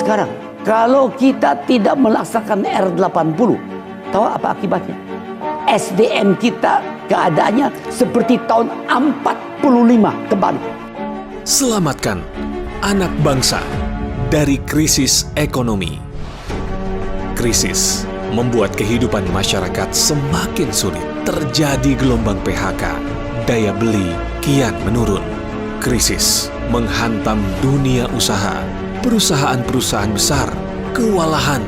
sekarang, kalau kita tidak melaksanakan R80, tahu apa akibatnya? SDM kita keadaannya seperti tahun 45 kembali. Selamatkan anak bangsa dari krisis ekonomi. Krisis membuat kehidupan masyarakat semakin sulit. Terjadi gelombang PHK, daya beli kian menurun. Krisis menghantam dunia usaha. Perusahaan-perusahaan besar kewalahan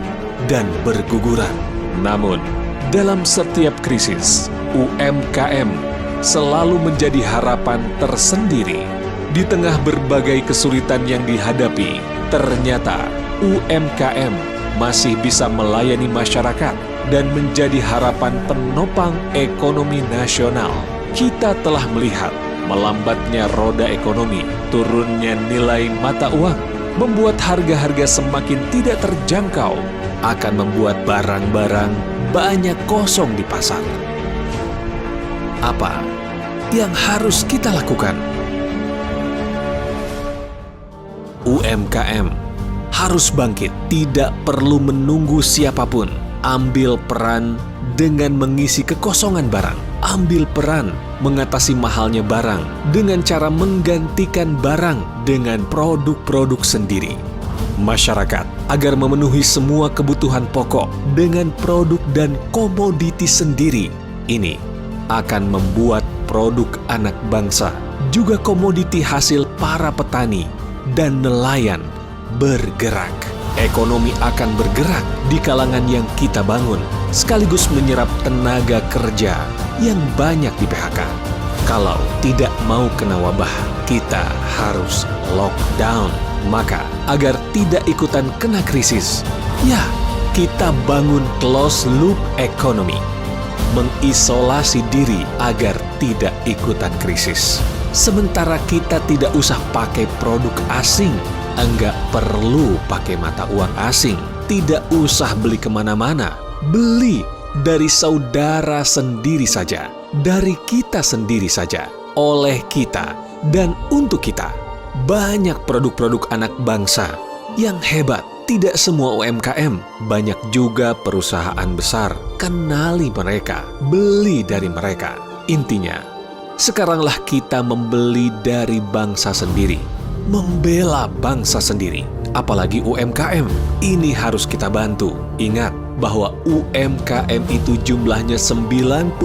dan berguguran. Namun, dalam setiap krisis, UMKM selalu menjadi harapan tersendiri. Di tengah berbagai kesulitan yang dihadapi, ternyata UMKM masih bisa melayani masyarakat dan menjadi harapan penopang ekonomi nasional. Kita telah melihat melambatnya roda ekonomi, turunnya nilai mata uang, membuat harga-harga semakin tidak terjangkau, akan membuat barang-barang banyak kosong di pasar. Apa yang harus kita lakukan? UMKM harus bangkit, tidak perlu menunggu siapapun. Ambil peran dengan mengisi kekosongan barang. Ambil peran mengatasi mahalnya barang dengan cara menggantikan barang dengan produk-produk sendiri. Masyarakat agar memenuhi semua kebutuhan pokok dengan produk dan komoditi sendiri. Ini akan membuat produk anak bangsa, juga komoditi hasil para petani dan nelayan bergerak. Ekonomi akan bergerak di kalangan yang kita bangun, sekaligus menyerap tenaga kerja yang banyak di PHK. Kalau tidak mau kena wabah, kita harus lockdown. Maka, agar tidak ikutan kena krisis, ya, kita bangun closed loop ekonomi. Mengisolasi diri agar tidak ikutan krisis. Sementara kita tidak usah pakai produk asing, enggak perlu pakai mata uang asing, tidak usah beli kemana-mana, beli dari saudara sendiri saja, dari kita sendiri saja, oleh kita, dan untuk kita. Banyak produk-produk anak bangsa yang hebat. Tidak semua UMKM, banyak juga perusahaan besar. Kenali mereka, beli dari mereka. Intinya, sekaranglah kita membeli dari bangsa sendiri, membela bangsa sendiri. Apalagi UMKM, ini harus kita bantu. Ingat bahwa UMKM itu jumlahnya 99,9%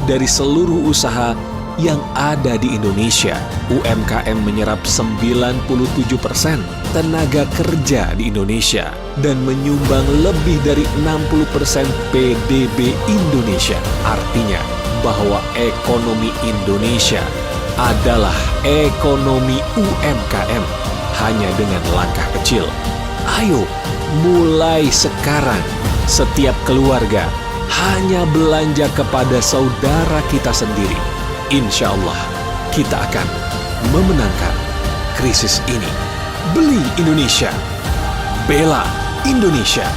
dari seluruh usaha yang ada di Indonesia. UMKM menyerap 97% tenaga kerja di Indonesia dan menyumbang lebih dari 60% PDB Indonesia. Artinya bahwa ekonomi Indonesia adalah ekonomi UMKM, hanya dengan langkah kecil. Ayo, mulai sekarang, setiap keluarga hanya belanja kepada saudara kita sendiri. Insya Allah, kita akan memenangkan krisis ini. Beli Indonesia, bela Indonesia.